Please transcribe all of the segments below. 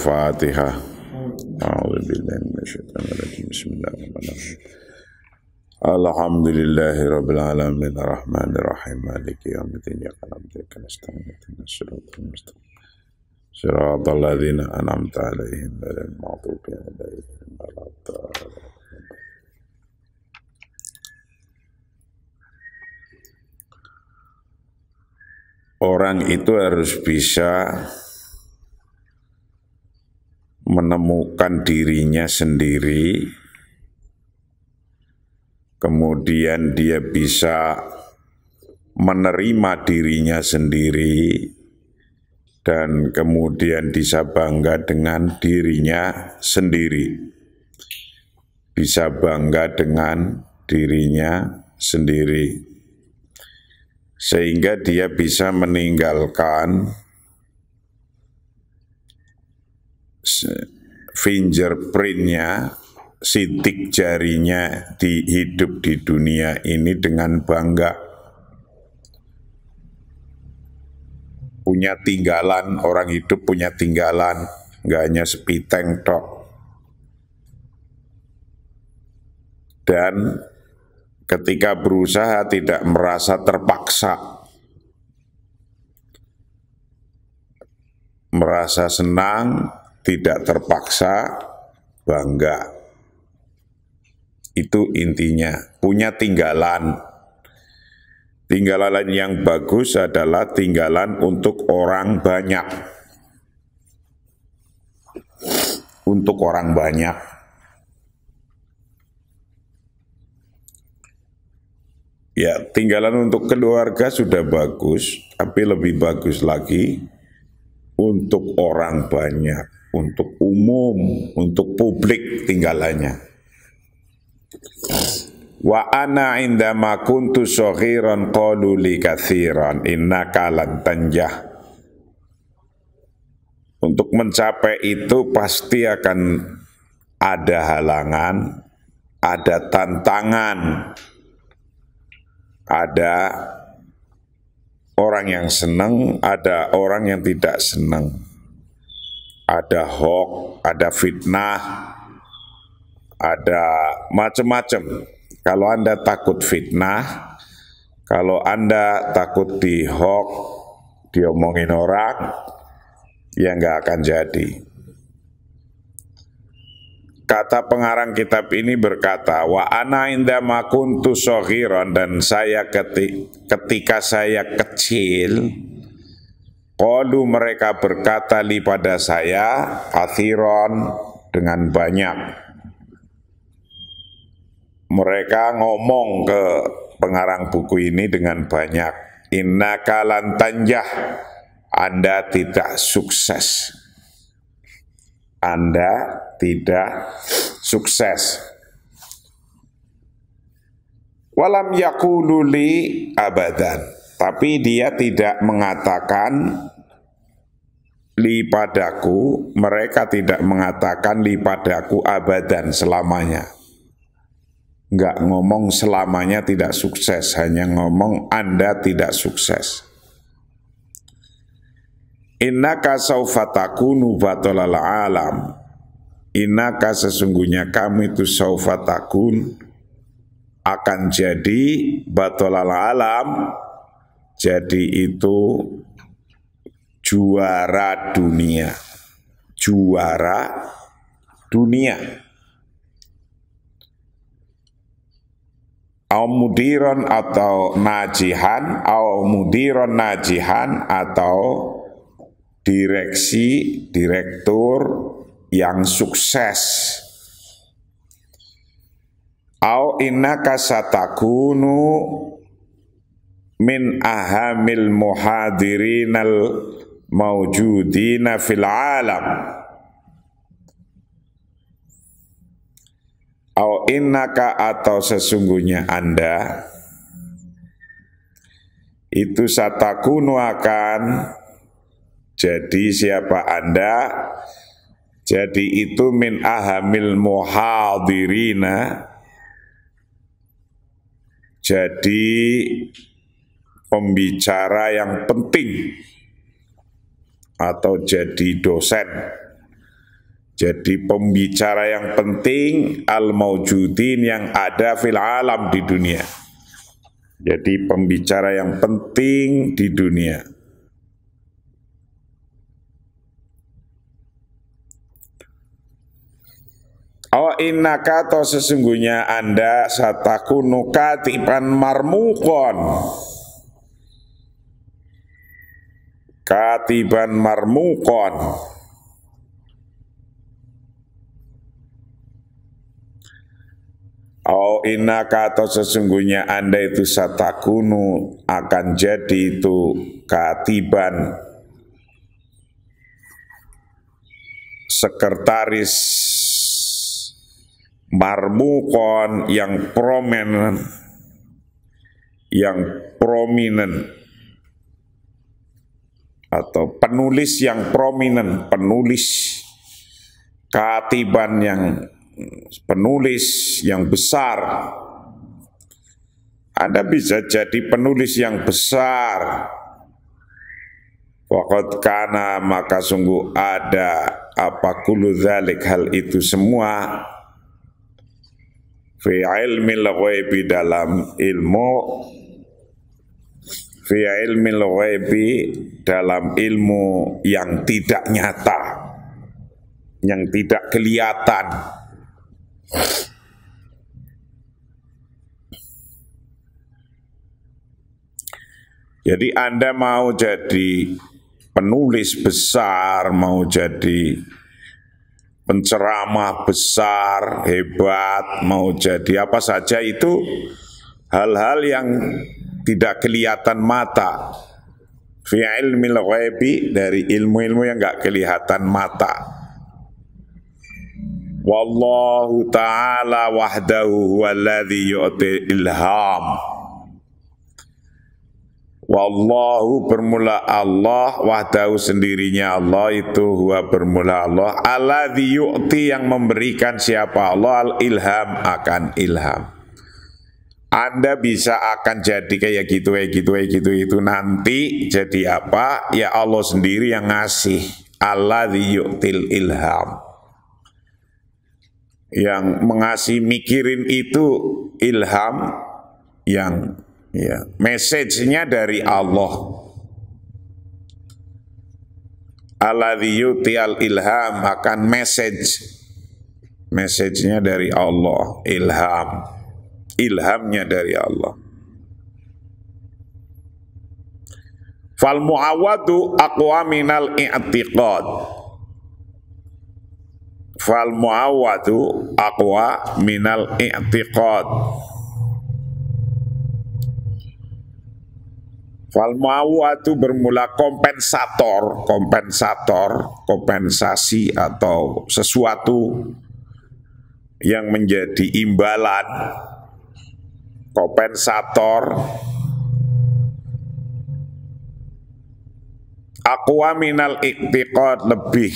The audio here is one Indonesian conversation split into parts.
Al-Fatihah. A'udzubillahi minasyaitonir rajim. Bismillahirrahmanirrahim. Alhamdulillahirabbil alamin arrahmanir rahim maliki yaumiddin iyyaka na'budu wa iyyaka nasta'in ihdinas siratal mustaqim siratal ladzina an'amta 'alaihim ghairil maghdubi 'alaihim waladdallin. Orang itu harus bisa menemukan dirinya sendiri, kemudian dia bisa menerima dirinya sendiri, dan kemudian bisa bangga dengan dirinya sendiri. Bisa bangga dengan dirinya sendiri. Sehingga dia bisa meninggalkan fingerprintnya, sidik jarinya di hidup di dunia ini dengan bangga. Punya tinggalan, orang hidup punya tinggalan, nggak hanya sepiteng tok. Dan ketika berusaha tidak merasa terpaksa, merasa senang, tidak terpaksa, bangga. Itu intinya, punya tinggalan. Tinggalan yang bagus adalah tinggalan untuk orang banyak. Untuk orang banyak. Ya, tinggalan untuk keluarga sudah bagus, tapi lebih bagus lagi untuk orang banyak, untuk umum, untuk publik tinggalannya. Wa ana indama kuntu shaghiran qalu li katsiran innaka lan tanjah. Untuk mencapai itu pasti akan ada halangan, ada tantangan. Ada orang yang senang, ada orang yang tidak senang. Ada hoax, ada fitnah, ada macam-macam. Kalau Anda takut fitnah, kalau Anda takut di hoax, diomongin orang, ya nggak akan jadi. Kata pengarang kitab ini berkata, wa ana indama kuntu shaghiran, dan saya ketika saya kecil, qalu mereka berkata li pada saya, kathiron, dengan banyak. Mereka ngomong ke pengarang buku ini dengan banyak, innaka lan tanjah, Anda tidak sukses. Anda tidak sukses. Walam yaqulu li abadan, tapi dia tidak mengatakan li padaku, mereka tidak mengatakan li padaku abadan, selamanya. Enggak ngomong selamanya tidak sukses, hanya ngomong Anda tidak sukses. Innaka saufa takunu batolal alam. Innaka sesungguhnya kamu itu saufa takun, akan jadi batolal alam, jadi itu juara dunia. Juara dunia. Au mudiron atau najihan, au mudiron najihan, atau direksi, direktur yang sukses. Au innaka satakunu min ahamil muhadirinal mawjudina fil alam. Au innaka, atau sesungguhnya Anda itu satakunu akan jadi, siapa Anda? Jadi itu min ahamil muhadirina, jadi pembicara yang penting, atau jadi dosen Jadi pembicara yang penting al-maujudin yang ada fil alam di dunia. Jadi pembicara yang penting di dunia. Oh innaka atau sesungguhnya anda satakunu katiban marmukon. Katiban marmukon. Oh innaka atau sesungguhnya anda itu satakunu akan jadi itu katiban sekretaris marmukon yang prominent, atau penulis yang prominent, penulis katiban yang penulis yang besar. Anda bisa jadi penulis yang besar. Waqad kana maka sungguh ada apa kullu dzalik hal itu semua fi ilmil ghaibi dalam ilmu fi ilmil ghaibi dalam ilmu yang tidak nyata, yang tidak kelihatan. Jadi Anda mau jadi penulis besar, mau jadi penceramah besar, hebat, mau jadi apa saja itu hal-hal yang tidak kelihatan mata. Fi ilmil ghaibi dari ilmu-ilmu yang enggak kelihatan mata. Wallahu ta'ala wahdahu huwallazi yu'ti ilham. Wallahu bermula Allah, wahdahu sendirinya Allah itu huwa bermula Allah, alladzi yu'ti yang memberikan siapa Allah al-ilham akan ilham. Anda bisa akan jadi kayak gitu itu nanti jadi apa? Ya Allah sendiri yang ngasih. Alladzi yu'til ilham. Yang mengasih mikirin itu ilham yang ya, message-nya dari Allah. Alladzi yu'til ilham akan message-nya dari Allah, ilhamnya dari Allah. Fal mu'awwadu aqwa minal i'tiqad. Fal mu'awwadu aqwa minal i'tiqad. Fal mu'awwadu bermula kompensasi atau sesuatu yang menjadi imbalan, kompensator. Aqwa minal i'tiqad lebih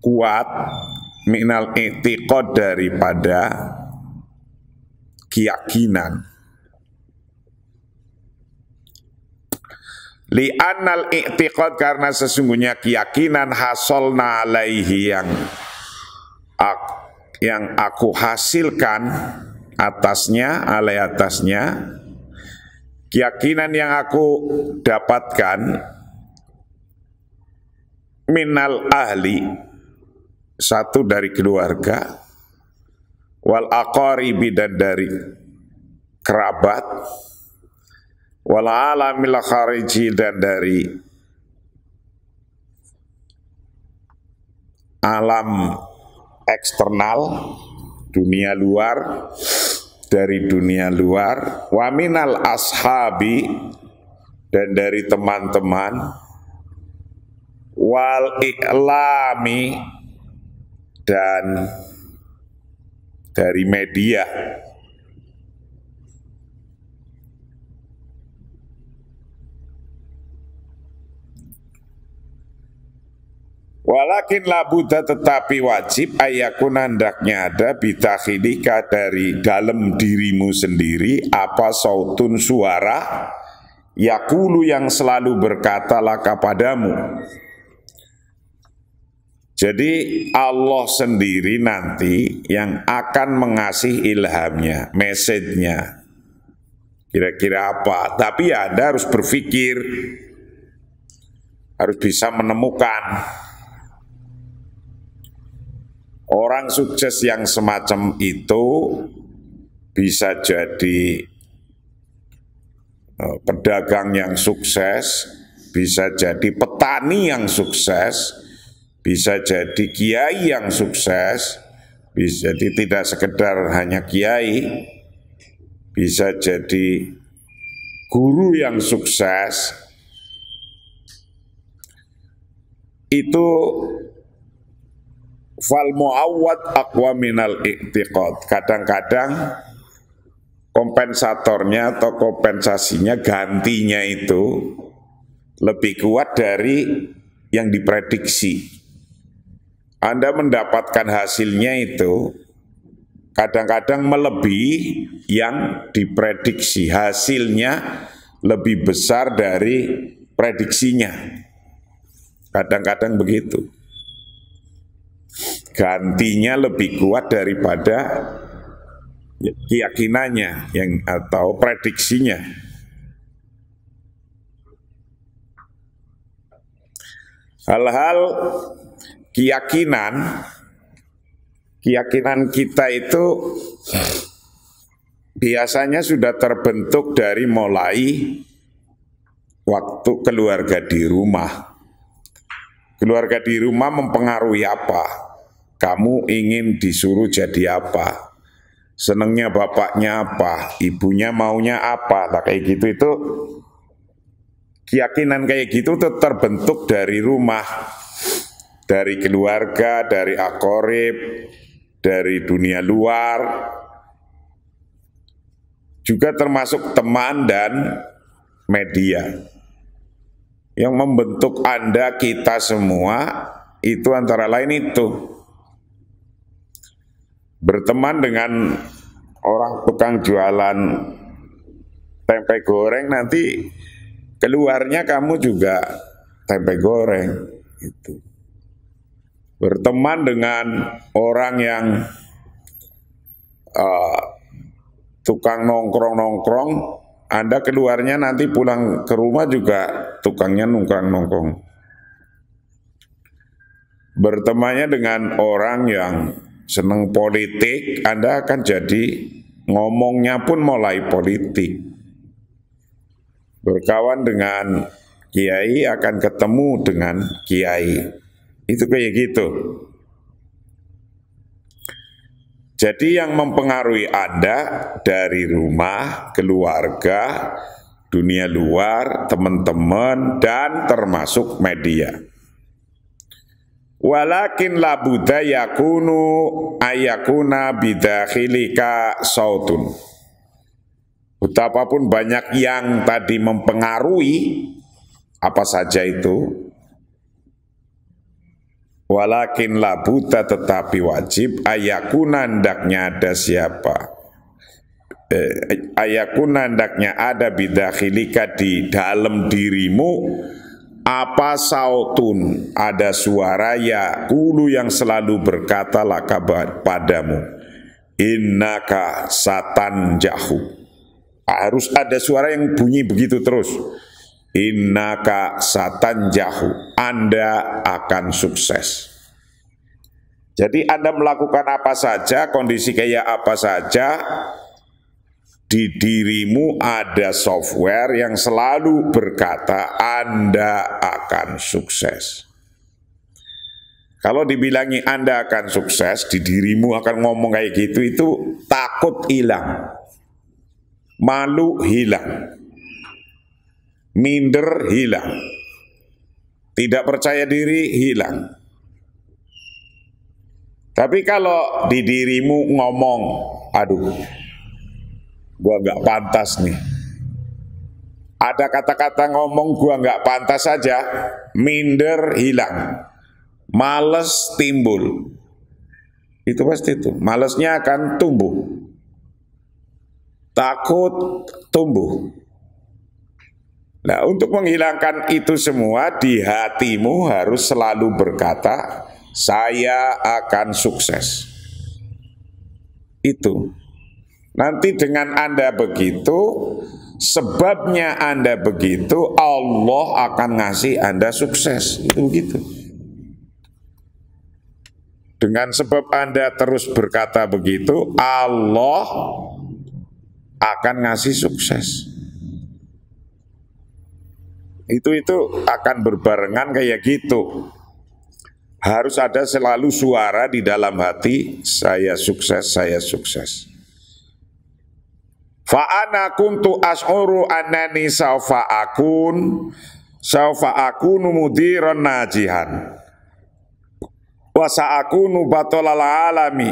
kuat minal i'tiqad daripada keyakinan. Li'annal i'tiqad karena sesungguhnya keyakinan hasolna alaihi yang aku hasilkan atasnya, keyakinan yang aku dapatkan minal ahli, satu dari keluarga, wal aqaribi dan dari kerabat, wal alamil khariji dan dari alam eksternal, dunia luar, dari dunia luar, wa minal ashabi dan dari teman-teman, wal i'lami dan dari media. Walakin labuda tetapi wajib ayakun hendaknya ada bitakhilika dari dalam dirimu sendiri apa sautun suara yakulu yang selalu berkata laka padamu. Jadi Allah sendiri nanti yang akan mengasih ilhamnya, message-nya. Kira-kira apa? Tapi ya Anda harus berpikir, harus bisa menemukan. Orang sukses yang semacam itu bisa jadi pedagang yang sukses, bisa jadi petani yang sukses, bisa jadi kiai yang sukses, bisa jadi tidak sekedar hanya kiai, bisa jadi guru yang sukses. Itu fal muawwad aqwa minal i'tiqad. Kadang-kadang kompensatornya atau kompensasinya, gantinya itu lebih kuat dari yang diprediksi. Anda mendapatkan hasilnya itu kadang-kadang melebihi yang diprediksi. Hasilnya lebih besar dari prediksinya. Kadang-kadang begitu. Gantinya lebih kuat daripada keyakinannya yang atau prediksinya. Hal-hal keyakinan kita itu biasanya sudah terbentuk dari mulai waktu keluarga di rumah. Keluarga di rumah mempengaruhi apa? Kamu ingin disuruh jadi apa? Senengnya bapaknya apa? Ibunya maunya apa? Nah, kayak gitu itu keyakinan kayak gitu tuh terbentuk dari rumah, dari keluarga, dari akorib, dari dunia luar, juga termasuk teman dan media. Yang membentuk Anda, kita semua, itu antara lain itu. Berteman dengan orang tukang jualan tempe goreng, nanti keluarnya kamu juga tempe goreng. Itu. Berteman dengan orang yang tukang nongkrong-nongkrong, Anda keluarnya nanti pulang ke rumah juga tukangnya nongkrong-nongkrong. Bertemannya dengan orang yang senang politik, Anda akan jadi ngomongnya pun mulai politik. Berkawan dengan kiai akan ketemu dengan kiai. Itu kayak gitu. Jadi yang mempengaruhi Anda dari rumah, keluarga, dunia luar, teman-teman, dan termasuk media. Walakin la budda yakunu ayakuna bidakhilika sautun. Betapapun banyak yang tadi mempengaruhi, apa saja itu, walakin la budda tetapi wajib ayakuna hendaknya ada siapa, ayakuna hendaknya ada bidakhilika di dalam dirimu apa sautun, ada suara ya kulu yang selalu berkata laka padamu, innaka satan jahu. Harus ada suara yang bunyi begitu terus, innaka satan jahu, Anda akan sukses. Jadi Anda melakukan apa saja, kondisi kayak apa saja, di dirimu ada software yang selalu berkata Anda akan sukses. Kalau dibilangi Anda akan sukses, di dirimu akan ngomong kayak gitu, itu takut hilang, malu hilang, minder hilang, tidak percaya diri hilang. Tapi kalau di dirimu ngomong, aduh, gua nggak pantas nih. Ada kata-kata ngomong gua nggak pantas saja, minder hilang, males timbul. Itu pasti itu, malesnya akan tumbuh, takut tumbuh. Nah, untuk menghilangkan itu semua di hatimu harus selalu berkata saya akan sukses. Itu. Nanti dengan Anda begitu, sebabnya Anda begitu, Allah akan ngasih Anda sukses. Itu begitu. Dengan sebab Anda terus berkata begitu, Allah akan ngasih sukses. Itu akan berbarengan kayak gitu. Harus ada selalu suara di dalam hati, saya sukses, saya sukses. Fa'ana kuntu as'uru annani saufa akunu mudiran najihan wa sa'akunu batolal alami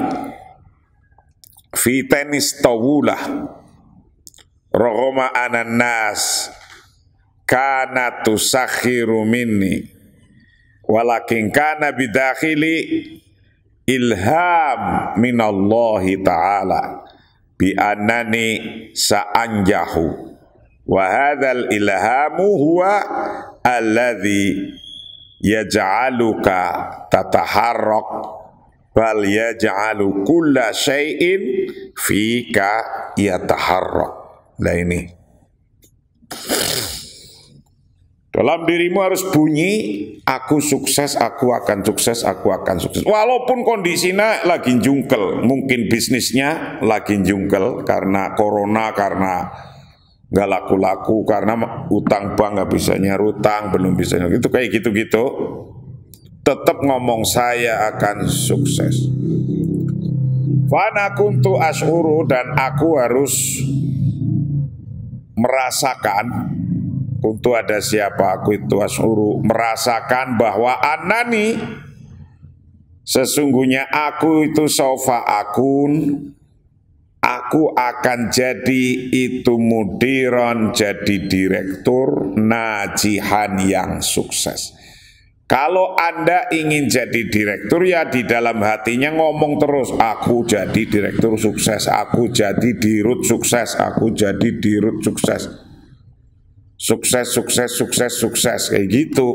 fi tenis tawulah rohoma ananas kana tusakhiru minni walakin kana bidakhili ilham minallahi ta'ala bi annani sa'anjahu wa hadzal ilhamu huwa alladhi yaj'aluka tataharrak bal yaj'alu kulla syai'in fika yataharrak. Nah ini dalam dirimu harus bunyi, aku sukses, aku akan sukses, aku akan sukses. Walaupun kondisinya lagi jungkel, mungkin bisnisnya lagi jungkel karena corona, karena nggak laku-laku, karena utang bank nggak bisa nyarutang, belum bisa itu kayak gitu-gitu. Tetap ngomong saya akan sukses. Fana kuntu asyuru, dan aku harus merasakan. Untuk ada siapa aku itu asyuru, merasakan bahwa anani sesungguhnya aku itu sofa akun, aku akan jadi itu mudiron, jadi direktur najihan yang sukses. Kalau Anda ingin jadi direktur, ya di dalam hatinya ngomong terus, aku jadi direktur sukses, aku jadi dirut sukses, aku jadi dirut sukses. Sukses, sukses, sukses, sukses, kayak gitu.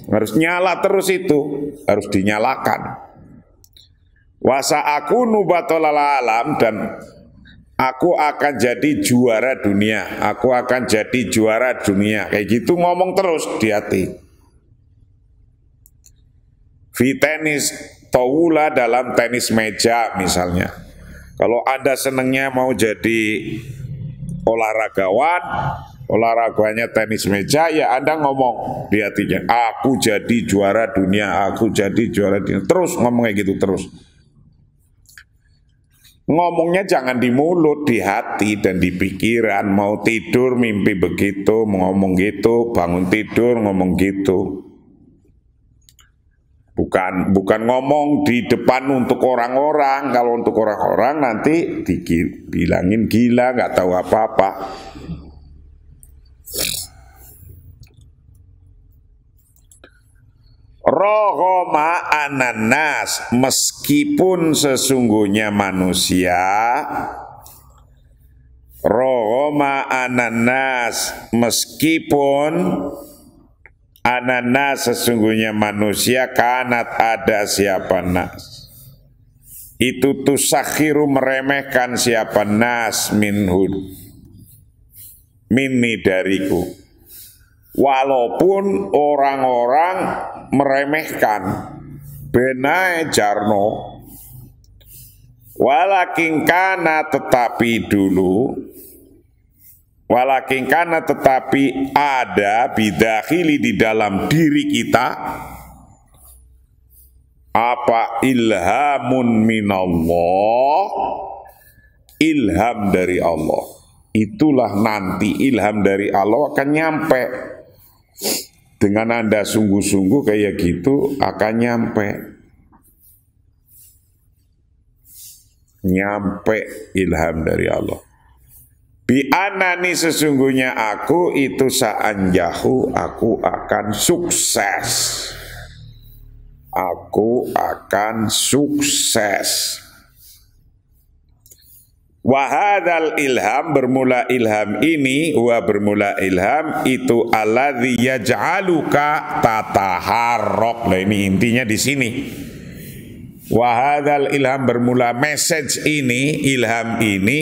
Harus nyala terus itu, harus dinyalakan. Wasa aku nubatolal alam, dan aku akan jadi juara dunia, aku akan jadi juara dunia, kayak gitu ngomong terus di hati. Fi tenis tawula, dalam tenis meja misalnya. Kalau Anda senangnya mau jadi olahragawan, olahraganya tenis meja, ya Anda ngomong di hatinya, aku jadi juara dunia, aku jadi juara dunia. Terus ngomong kayak gitu terus. Ngomongnya jangan di mulut, di hati dan di pikiran. Mau tidur mimpi begitu, ngomong gitu, bangun tidur ngomong gitu. Bukan ngomong di depan untuk orang-orang. Kalau untuk orang-orang nanti dibilangin gila, nggak tahu apa-apa. Rohoma ananas, meskipun sesungguhnya manusia, rohoma ananas, meskipun ananas sesungguhnya manusia, kanat ada siapa nas, itu tusakhiru meremehkan siapa nas minhud, minni dariku. Walaupun orang-orang meremehkan, benai jarno, walakin kana tetapi dulu, walakin kana tetapi ada bidakhili di dalam diri kita apa ilhamun minallah, ilham dari Allah. Itulah nanti ilham dari Allah akan nyampe. Dengan Anda sungguh-sungguh kayak gitu akan nyampe. Nyampe ilham dari Allah. Bi anani sesungguhnya aku itu sa'anjahu, aku akan sukses. Aku akan sukses. Wahadal ilham, bermula ilham ini, bermula ilham itu alladzi yaj'aluka tataharrak. Nah ini intinya di sini. Wahadal ilham, bermula message ini, ilham ini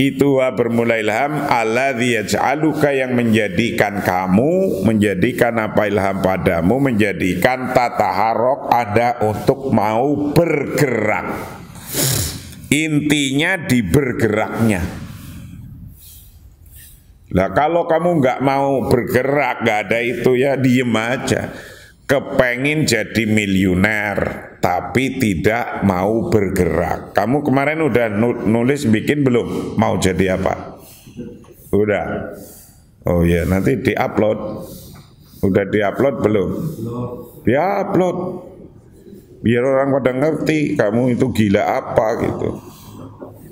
itu bermula ilham alladzi yaj'aluka, yang menjadikan kamu, menjadikan apa ilham padamu, menjadikan tataharrak, ada untuk mau bergerak. Intinya di bergeraknya. Lah kalau kamu nggak mau bergerak, nggak ada itu, ya diem aja. Kepengin jadi miliuner tapi tidak mau bergerak. Kamu kemarin udah nulis bikin belum? Mau jadi apa? Udah. Oh ya, nanti diupload. Udah diupload belum? Diupload. Biar orang pada ngerti kamu itu gila apa gitu.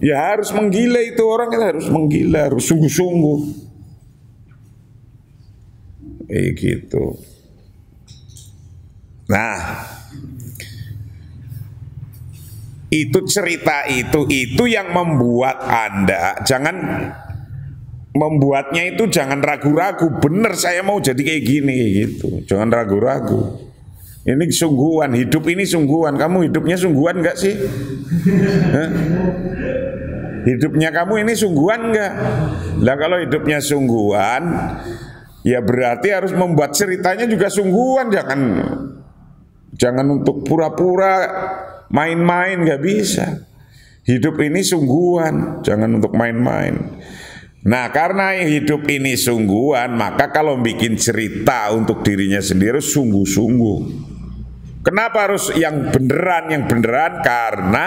Ya harus menggila itu, orang itu harus menggila, harus sungguh-sungguh. Gitu. Nah, itu cerita itu yang membuat Anda jangan membuatnya itu, jangan ragu-ragu. Bener saya mau jadi kayak gini gitu. Jangan ragu-ragu. Ini sungguhan, hidup ini sungguhan. Kamu hidupnya sungguhan enggak sih? Hah? Hidupnya kamu ini sungguhan enggak? Lah kalau hidupnya sungguhan, ya berarti harus membuat ceritanya juga sungguhan. Jangan untuk pura-pura main-main, nggak bisa. Hidup ini sungguhan, jangan untuk main-main. Nah, karena hidup ini sungguhan, maka kalau bikin cerita untuk dirinya sendiri sungguh-sungguh. Kenapa harus yang beneran? Yang beneran karena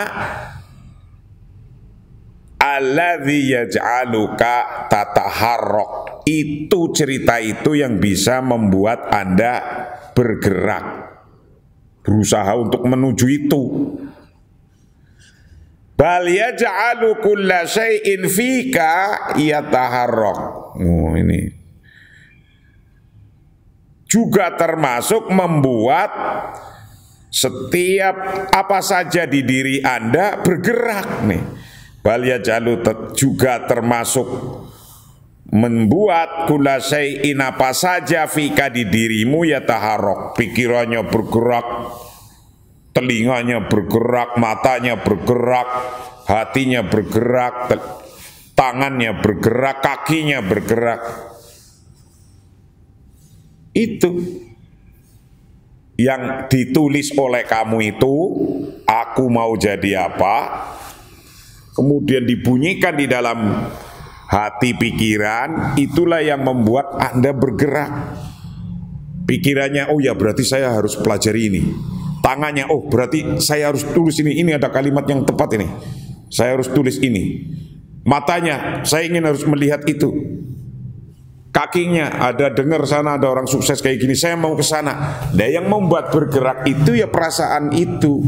alladzi yaj'aluka tataharrak. Itu cerita itu yang bisa membuat Anda bergerak, berusaha untuk menuju itu. Bal yaj'alu kulla syai'in fika yataharrak. Oh, ini juga termasuk membuat setiap apa saja di diri Anda bergerak nih. Bal yaj'alu juga termasuk membuat kulla syai'in apa saja fika di dirimu yataharrak. Pikirannya bergerak, telinganya bergerak, matanya bergerak, hatinya bergerak, tangannya bergerak, kakinya bergerak. Itu yang ditulis oleh kamu itu, aku mau jadi apa, kemudian dibunyikan di dalam hati pikiran, itulah yang membuat Anda bergerak. Pikirannya, oh ya berarti saya harus pelajari ini. Tangannya, oh berarti saya harus tulis ini ada kalimat yang tepat ini, saya harus tulis ini. Matanya, saya ingin harus melihat itu. Kakinya, ada dengar sana ada orang sukses kayak gini, saya mau ke sana. Nah, yang membuat bergerak itu ya perasaan itu.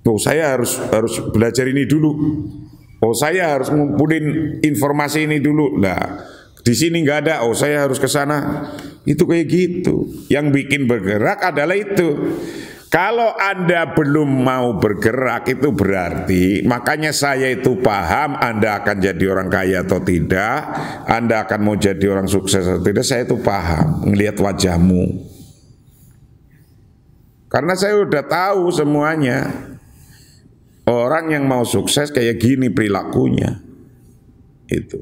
Oh saya harus belajar ini dulu. Oh saya harus ngumpulin informasi ini dulu. Nah, di sini nggak ada. Oh saya harus ke sana. Itu kayak gitu. Yang bikin bergerak adalah itu. Kalau Anda belum mau bergerak, itu berarti, makanya saya itu paham Anda akan jadi orang kaya atau tidak, Anda akan mau jadi orang sukses atau tidak, saya itu paham ngelihat wajahmu. Karena saya udah tahu semuanya. Orang yang mau sukses kayak gini perilakunya. Itu.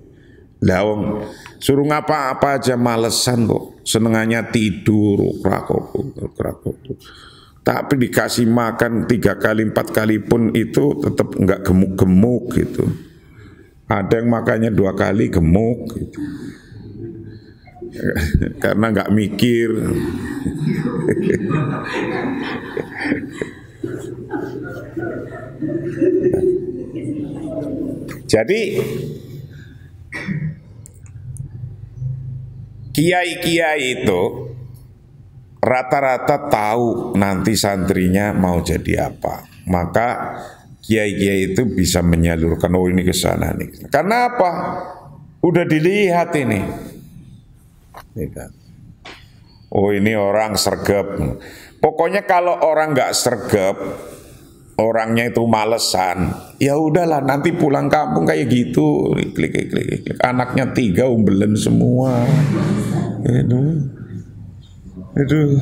Lah wong suruh ngapa-apa aja malesan kok, senengannya tidur, krakok. Tapi dikasih makan 3 kali 4 kali pun itu tetap nggak gemuk-gemuk gitu. Ada yang makannya 2 kali gemuk gitu. Karena nggak mikir. Jadi kiai-kiai itu rata-rata tahu nanti santrinya mau jadi apa. Maka kiai-kiai itu bisa menyalurkan, oh ini ke sana nih. Karena apa? Udah dilihat ini. Oh ini orang sregep. Pokoknya kalau orang nggak sregep, orangnya itu malesan, ya udahlah nanti pulang kampung kayak gitu, klik. Anaknya 3 umbelen semua. Itu.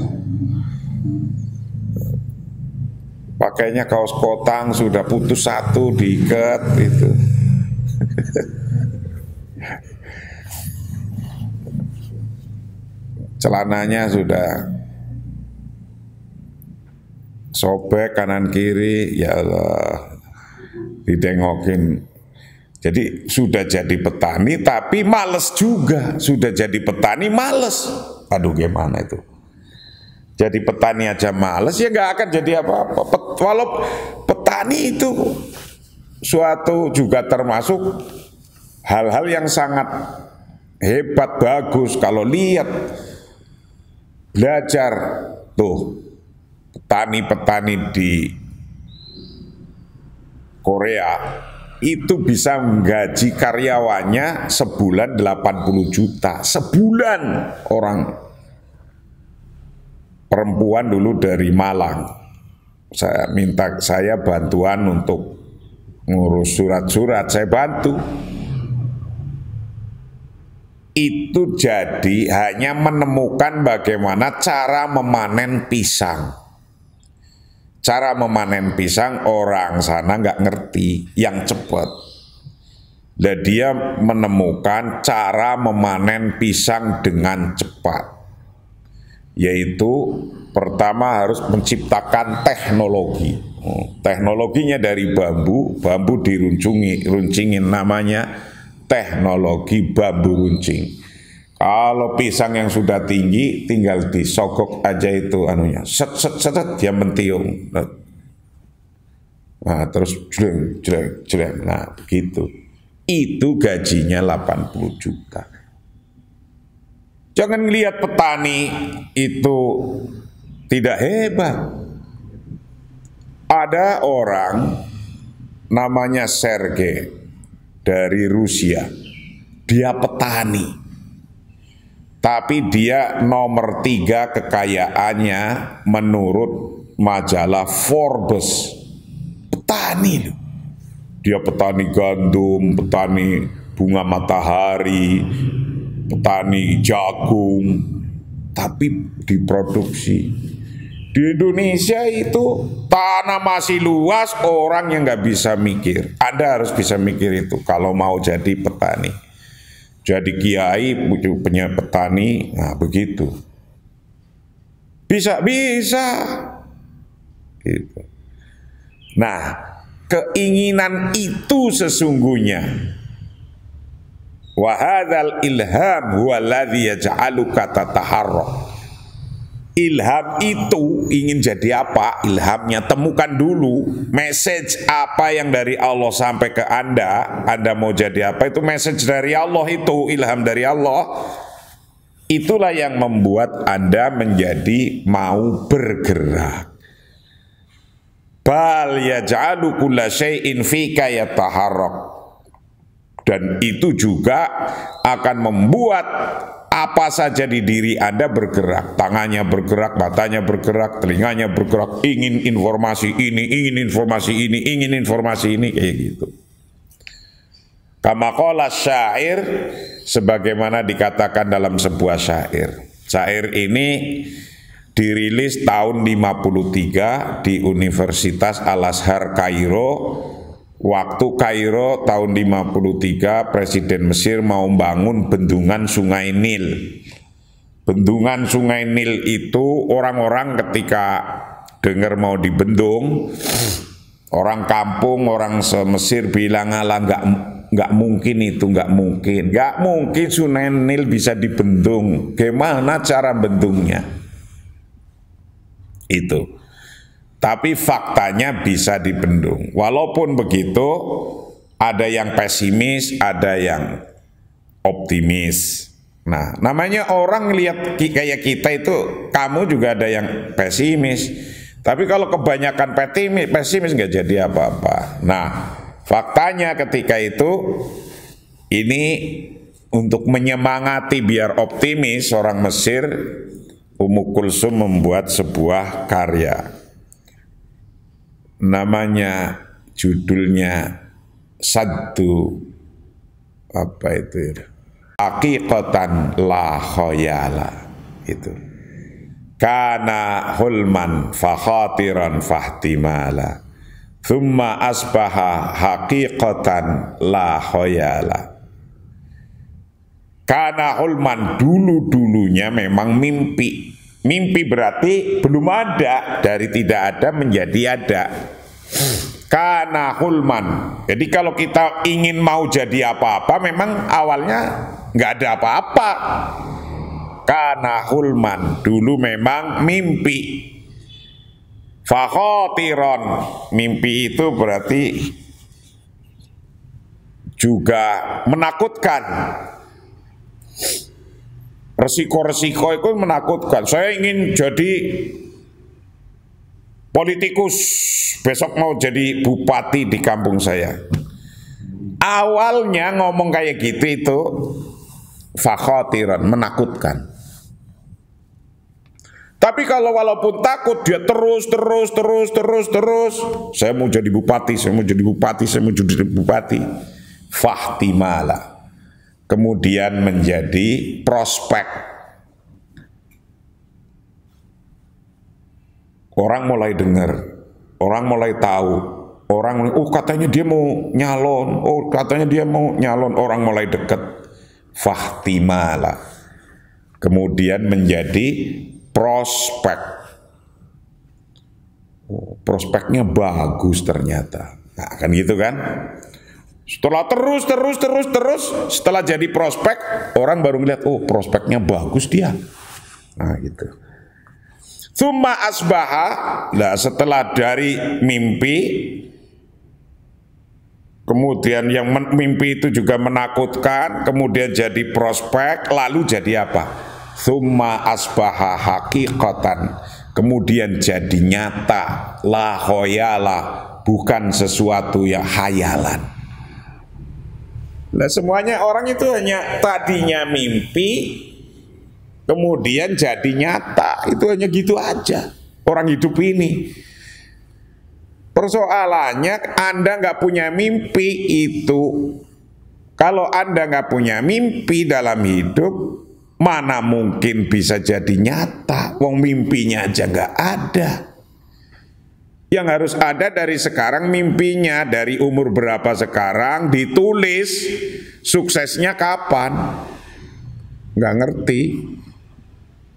Pakainya kaos kotang sudah putus 1 diikat itu. Celananya sudah sobek kanan kiri, ya Allah, didengokin. Jadi sudah jadi petani tapi males juga, sudah jadi petani males. Aduh gimana itu? Jadi petani aja males ya nggak akan jadi apa-apa. Walau petani itu suatu juga termasuk hal-hal yang sangat hebat, bagus. Kalau lihat, belajar tuh petani-petani di Korea itu bisa menggaji karyawannya sebulan 80 juta sebulan. Orang perempuan dulu dari Malang, saya bantuan untuk ngurus surat-surat, saya bantu. Itu jadi hanya menemukan bagaimana cara memanen pisang. Cara memanen pisang orang sana nggak ngerti, yang cepat. Dan dia menemukan cara memanen pisang dengan cepat. Yaitu pertama harus menciptakan teknologi. Teknologinya dari bambu diruncingin, namanya teknologi bambu runcing. Kalau pisang yang sudah tinggi tinggal disogok aja itu anunya, set dia mentiung. Nah, terus jelek. Nah, begitu. Itu gajinya 80 juta. Jangan lihat petani itu tidak hebat. Ada orang namanya Sergei dari Rusia. Dia petani. Tapi dia nomor 3 kekayaannya menurut majalah Forbes. Petani loh. Dia petani gandum, petani bunga matahari, petani jagung, tapi diproduksi. Di Indonesia itu tanah masih luas, orang yang nggak bisa mikir. Anda harus bisa mikir itu kalau mau jadi petani. Jadi kiai punya petani, nah begitu. Bisa. Gitu. Nah, keinginan itu sesungguhnya. Wa hadzal ilham huwa alladzi yaj'aluka tataharrak. Ilham itu ingin jadi apa? Ilhamnya temukan dulu message apa yang dari Allah sampai ke Anda. Anda mau jadi apa? Itu message dari Allah, itu ilham dari Allah. Itulah yang membuat Anda menjadi mau bergerak. Bal yaj'alu kulla syai'in fika yataharrak. Dan itu juga akan membuat apa saja di diri Anda bergerak. Tangannya bergerak, matanya bergerak, telinganya bergerak. Ingin informasi ini, ingin informasi ini, kayak gitu. Kama qala syair, sebagaimana dikatakan dalam sebuah syair. Syair ini dirilis tahun 53 di Universitas Al-Azhar Kairo. Waktu Kairo tahun 53, Presiden Mesir mau bangun bendungan Sungai Nil. Bendungan Sungai Nil itu orang-orang ketika dengar mau dibendung, orang kampung, orang se-Mesir bilang alah nggak mungkin itu, nggak mungkin Sungai Nil bisa dibendung. Gimana cara bendungnya? Itu. Tapi faktanya bisa dibendung. Walaupun begitu, ada yang pesimis, ada yang optimis. Nah, namanya orang lihat kayak kita itu, kamu juga ada yang pesimis. Tapi kalau kebanyakan pesimis nggak jadi apa-apa. Nah, faktanya ketika itu, ini untuk menyemangati biar optimis orang Mesir, Ummu Kulsum membuat sebuah karya, namanya, judulnya Saddu, apa itu ya? Haqiqatan la khayala. Itu. Kana hulman fa khatiran fahtimala. Thumma asbaha haqiqatan la khayala. Kana hulman, dulu-dulunya memang mimpi. Mimpi berarti belum ada, dari tidak ada menjadi ada. Kana hulman. Jadi kalau kita ingin mau jadi apa-apa, memang awalnya nggak ada apa-apa. Kana hulman, dulu memang mimpi. Fakhotiron, mimpi itu berarti juga menakutkan. Resiko-resiko itu menakutkan. Saya ingin jadi politikus, besok mau jadi bupati di kampung saya. Awalnya ngomong kayak gitu itu fakhotiran, menakutkan. Tapi kalau walaupun takut, dia terus, saya mau jadi bupati, saya mau jadi bupati, saya mau jadi bupati. Fahtimala, kemudian menjadi prospek. Orang mulai dengar, orang mulai tahu, orang, oh katanya dia mau nyalon, oh katanya dia mau nyalon, orang mulai dekat. Fahtimala, kemudian menjadi prospek. Oh, prospeknya bagus ternyata. Nah, kan gitu kan? Setelah terus, setelah jadi prospek, orang baru ngeliat, oh prospeknya bagus dia. Nah gitu. Tsumma asbaha, nah setelah dari mimpi, kemudian yang mimpi itu juga menakutkan, kemudian jadi prospek, lalu jadi apa? Tsumma asbaha haqiqatan, kemudian jadi nyata, la khoyala, bukan sesuatu yang hayalan. Nah semuanya orang itu hanya tadinya mimpi, kemudian jadi nyata, itu hanya gitu aja orang hidup ini. Persoalannya Anda nggak punya mimpi itu. Kalau Anda nggak punya mimpi dalam hidup, mana mungkin bisa jadi nyata? Wong mimpinya aja nggak ada. Yang harus ada dari sekarang mimpinya, dari umur berapa sekarang, ditulis suksesnya kapan. Nggak ngerti.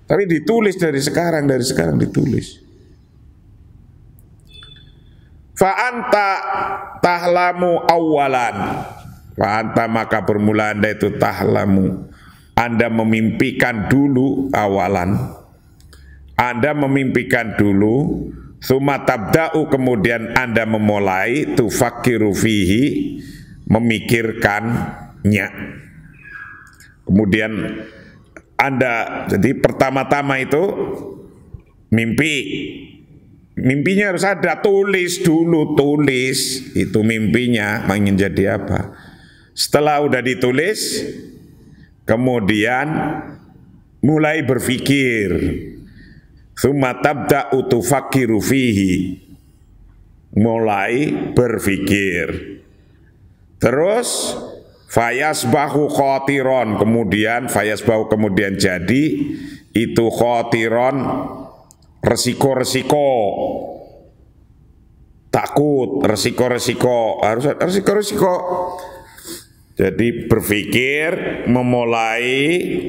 Tapi ditulis dari sekarang ditulis. Fa'anta tahlamu awalan. Fa'anta, maka bermula Anda itu tahlamu. Anda memimpikan dulu awalan. Anda memimpikan dulu. Tsumma tabda'u, kemudian Anda memulai tufakiru fihi, memikirkannya. Kemudian Anda, jadi pertama-tama itu mimpi. Mimpinya harus ada, tulis dulu, tulis itu mimpinya, ingin jadi apa. Setelah udah ditulis, kemudian mulai berpikir. Tsumma tabda'u tufakiru fihi, mulai berpikir. Terus fayasbahu khotiron, kemudian fayasbahu, kemudian jadi itu khotiron, resiko-resiko, takut, resiko-resiko, harus resiko-resiko. Jadi berpikir, memulai,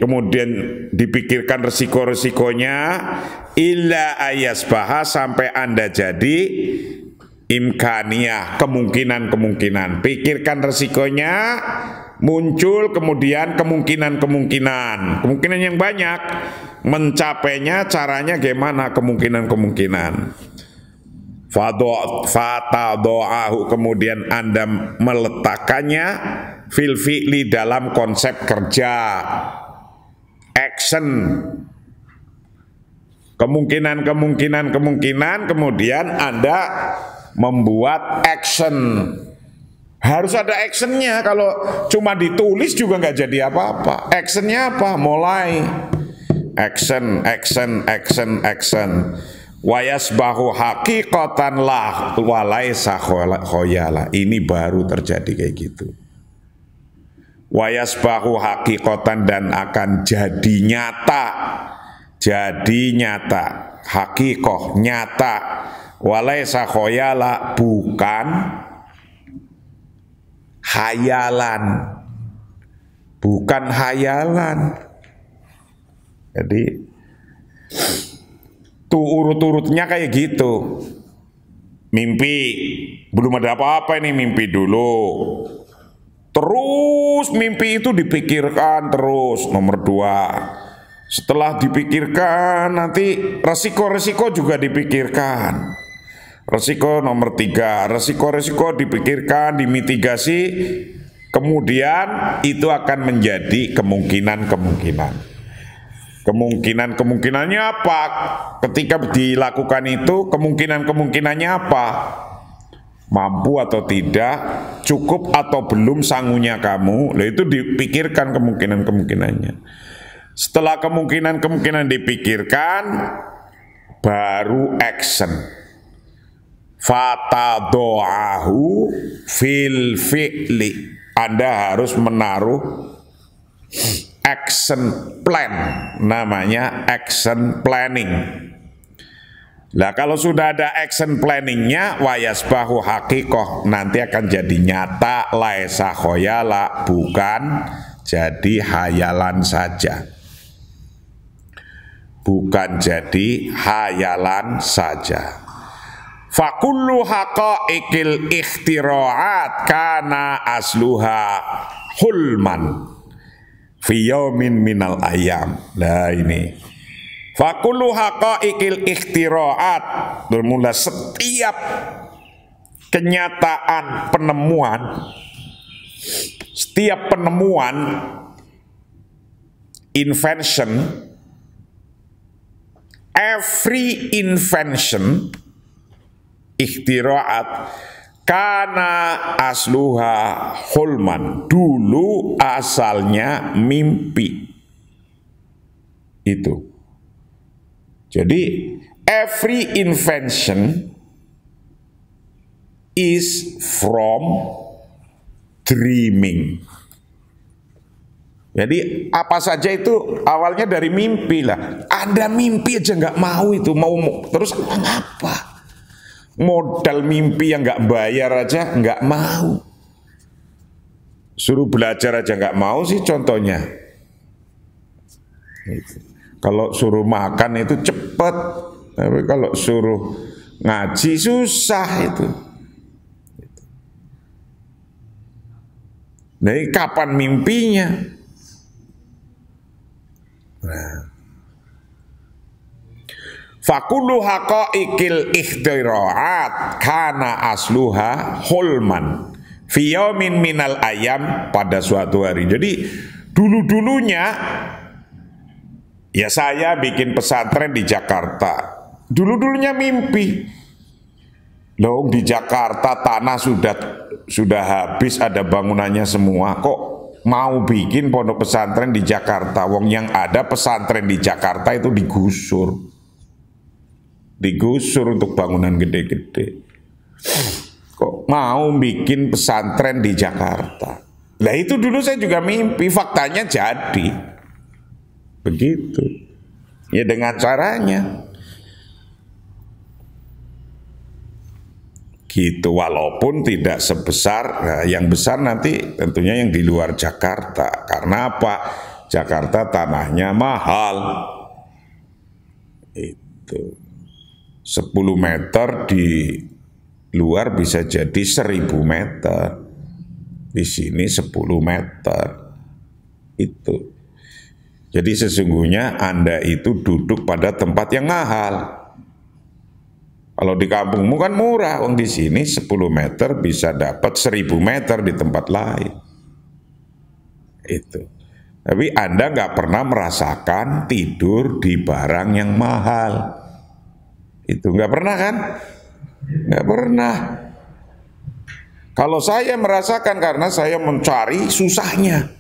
kemudian dipikirkan resiko-resikonya, illa ayasbaha, sampai Anda jadi imkaniyah, kemungkinan-kemungkinan. Pikirkan resikonya, muncul kemudian kemungkinan-kemungkinan. Kemungkinan yang banyak, mencapainya caranya gimana, kemungkinan-kemungkinan. Fatado'ahu, kemudian Anda meletakkannya fil fi'li, dalam konsep kerja, action, kemungkinan, kemudian Anda membuat action. Harus ada actionnya. Kalau cuma ditulis juga nggak jadi apa-apa. Actionnya apa? Mulai. action. Wayasbahu haqiqatan lah walaisa khoyala. Ini baru terjadi kayak gitu. Wayasbahu haqiqatan dan akan jadi nyata. Jadi nyata, haqiqoh nyata. Walaisa khoyala bukan hayalan. Bukan hayalan. Jadi tuh urut-urutnya kayak gitu. Mimpi, belum ada apa-apa ini mimpi dulu. Terus mimpi itu dipikirkan terus, nomor 2. Setelah dipikirkan nanti resiko-resiko juga dipikirkan. Resiko nomor 3, resiko-resiko dipikirkan, dimitigasi. Kemudian itu akan menjadi kemungkinan-kemungkinan. Kemungkinan-kemungkinannya apa? Ketika dilakukan itu, kemungkinan-kemungkinannya apa? Mampu atau tidak, cukup atau belum sangunya kamu, nah itu dipikirkan kemungkinan-kemungkinannya. Setelah kemungkinan-kemungkinan dipikirkan, baru action. Fatado'ahu fil fi'li. Anda harus menaruh action plan, namanya action planning. Nah kalau sudah ada action planningnya, wayasbahu haqiqoh, nanti akan jadi nyata, laisa khoyala, bukan jadi hayalan saja. Bukan jadi hayalan saja. Fakullu haqaiqil ikhtiraat kana asluha hulman fi yaumin minal ayam. Nah ini fakullu haqaiqil ikhtiraat, bermula setiap kenyataan penemuan, setiap penemuan, invention, every invention, ikhtiraat, kana asluha hulman, dulu asalnya mimpi. Itu. Jadi every invention is from dreaming. Jadi apa saja itu awalnya dari mimpi lah. Anda mimpi aja nggak mau itu, mau terus apa? Modal mimpi yang nggak bayar aja nggak mau. Suruh belajar aja nggak mau sih contohnya. Kalau suruh makan itu cepet, tapi kalau suruh ngaji susah itu. Nah, kapan mimpinya? Nah. Fakullu haqaiqil ikhtiraat kana asluha hulman fi yaumin minal ayam, pada suatu hari. Jadi dulu-dulunya ya saya bikin pesantren di Jakarta. Dulu-dulunya mimpi. Loh, di Jakarta tanah sudah habis, ada bangunannya semua, kok mau bikin pondok pesantren di Jakarta? Wong yang ada pesantren di Jakarta itu digusur untuk bangunan gede-gede. Kok mau bikin pesantren di Jakarta? Lah itu dulu saya juga mimpi, faktanya jadi begitu. Ya dengan caranya gitu, walaupun tidak sebesar yang besar nanti tentunya yang di luar Jakarta. Karena apa? Jakarta tanahnya mahal. Itu 10 meter di luar bisa jadi 1000 meter. Di sini 10 meter. Itu. Jadi sesungguhnya Anda itu duduk pada tempat yang mahal. Kalau di kampungmu kan murah, di sini 10 meter bisa dapat 1000 meter di tempat lain. Itu. Tapi Anda nggak pernah merasakan tidur di barang yang mahal. Itu nggak pernah kan? Nggak pernah. Kalau saya merasakan karena saya mencari susahnya.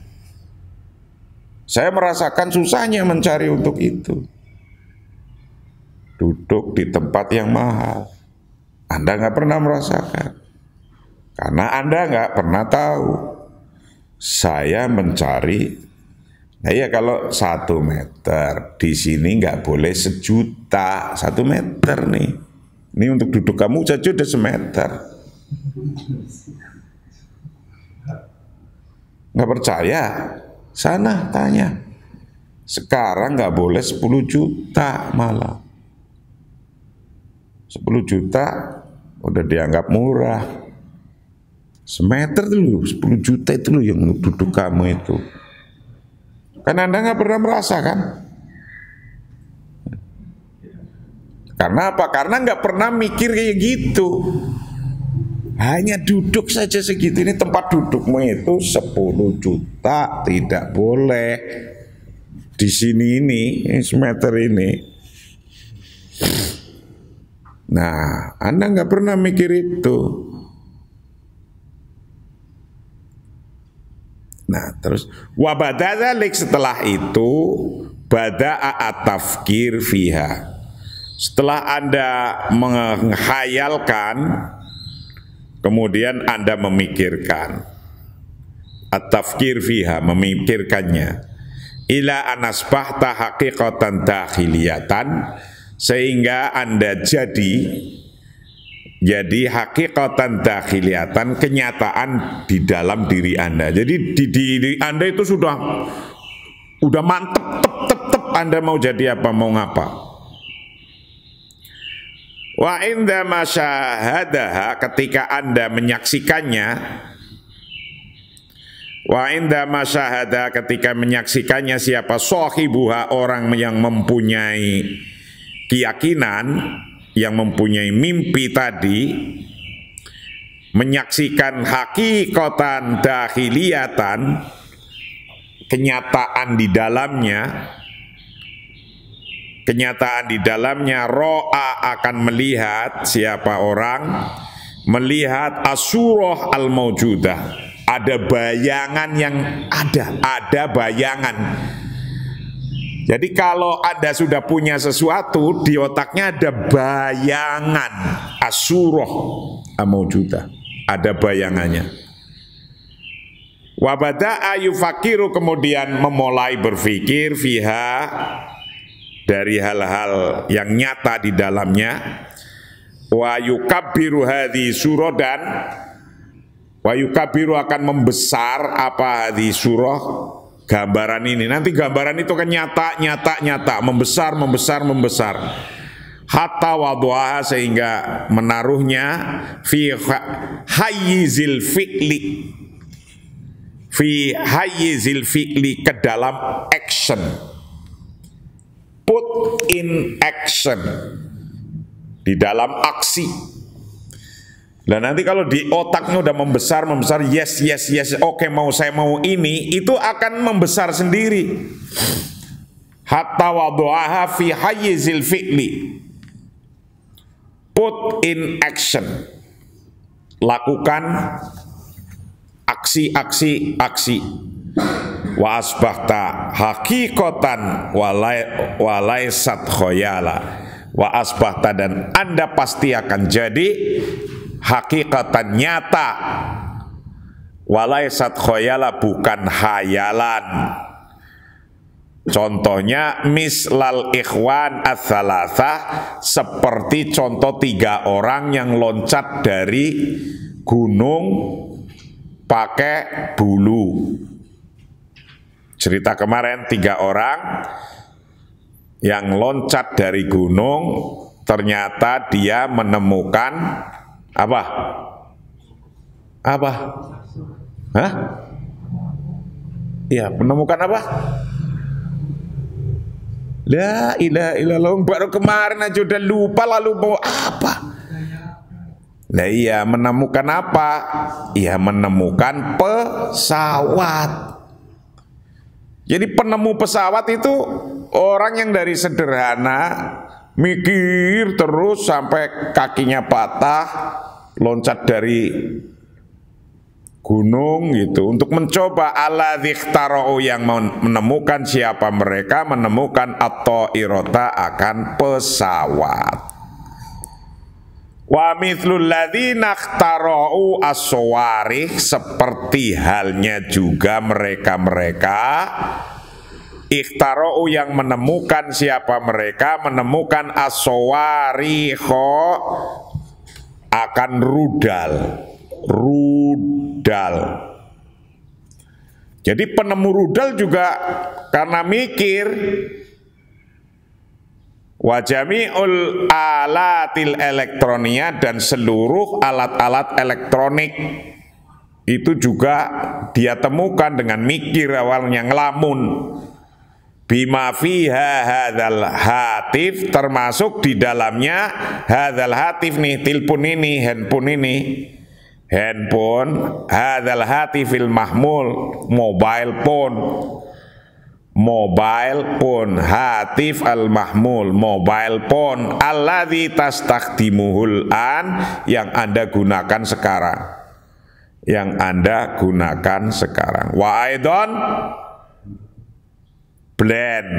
Saya merasakan susahnya mencari untuk itu. Duduk di tempat yang mahal. Anda nggak pernah merasakan. Karena Anda nggak pernah tahu. Saya mencari, nah ya kalau 1 meter, di sini nggak boleh 1.000.000, 1 meter nih. Ini untuk duduk kamu saja udah 1 meter. Nggak percaya? Sana tanya. Sekarang nggak boleh 10 juta malah. 10 juta udah dianggap murah. 1 meter dulu, 10 juta itu loh yang duduk kamu itu. Kan Anda nggak pernah merasa kan? Karena apa? Karena nggak pernah mikir kayak gitu. Hanya duduk saja segitu. Ini tempat dudukmu itu 10 juta, tidak boleh. Di sini ini 1 meter ini. Nah, Anda nggak pernah mikir itu. Nah, terus wabadadzalik, setelah itu bada'a at-tafkir fiha. Setelah Anda menghayalkan, kemudian Anda memikirkan. At-tafkir fiha, memikirkannya. Ila anasbahta haqiqatan dakhiliyatan, sehingga Anda jadi hakikatan dakhiliyatan, kenyataan di dalam diri Anda. Jadi di diri Anda itu sudah mantep, tep, Anda mau jadi apa, mau ngapa. Wa inda masyahadaha, ketika Anda menyaksikannya. Wa inda masyahadaha, ketika menyaksikannya siapa sahibuha, orang yang mempunyai keyakinan, yang mempunyai mimpi tadi, menyaksikan hakikatan dakhiliyatan, kenyataan di dalamnya, ro'a, akan melihat siapa orang, melihat asurah al-mawjudah, ada bayangan yang ada bayangan. Jadi kalau Anda sudah punya sesuatu, di otaknya ada bayangan, asurah al-mawjudah, ada bayangannya. Wabada'a yufakiru, kemudian memulai berpikir fiha, dari hal-hal yang nyata di dalamnya. Wa yukabbiru hadhi surah, dan wa yukabbiru, akan membesar apa hadhi surah, gambaran ini. Nanti gambaran itu kan nyata, membesar. Hatta wadu'aha, sehingga menaruhnya fi hayyizil fi'li, ke dalam action. Put in action, di dalam aksi. Dan nanti kalau di otaknya udah membesar, yes, oke, saya mau ini, itu akan membesar sendiri. Hatta wadu'aha fi hayyizil fi'li, put in action, lakukan aksi. Wa asbahta hakikotan walaisat khoyala. Wa asbahta, dan Anda pasti akan jadi hakikatan, nyata, walaisat khoyala, bukan hayalan. Contohnya mislal ikhwan ats-tsalatsa, seperti contoh 3 orang yang loncat dari gunung pakai bulu. Cerita kemarin 3 orang yang loncat dari gunung, ternyata dia menemukan apa? Hah? Ya, menemukan apa? La ilaha illallah, baru kemarin aja udah lupa, lalu mau apa? Nah iya, menemukan apa? Iya, menemukan pesawat. Jadi penemu pesawat itu orang yang dari sederhana, mikir terus sampai kakinya patah, loncat dari gunung gitu, untuk mencoba alladzi ikhtara'u yang menemukan siapa mereka, menemukan at-ta'irata akan pesawat. Wa mithlul ladzina ikhtara'u as-sawarikh, seperti halnya juga mereka-mereka ikhtara'u yang menemukan siapa mereka, menemukan as-sawarikh akan rudal. Jadi penemu rudal juga karena mikir. Wa jami'ul alatil elektronia, dan seluruh alat-alat elektronik itu juga dia temukan dengan mikir, awalnya ngelamun. Bima fiha hadzal hatif, termasuk di dalamnya hadzal hatif nih, telepon ini, handphone ini. Handphone, hadzal hatifil mahmul, mobile phone, hatif al mahmul, mobile phone, alladzi tastakhdimuhul an, yang Anda gunakan sekarang, wa aidon blend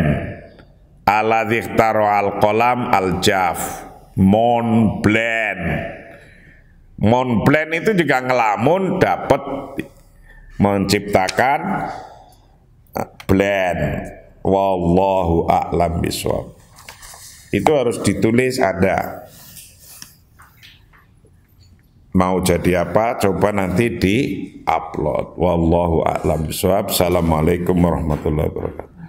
alladzi ikhtara al qalam al jaf, Montblanc itu juga ngelamun dapat menciptakan blend. Wallahu a'lam bishawab. Itu harus ditulis ada. Mau jadi apa? Coba nanti di-upload. Wallahu a'lam bishawab. Assalamualaikum warahmatullahi wabarakatuh.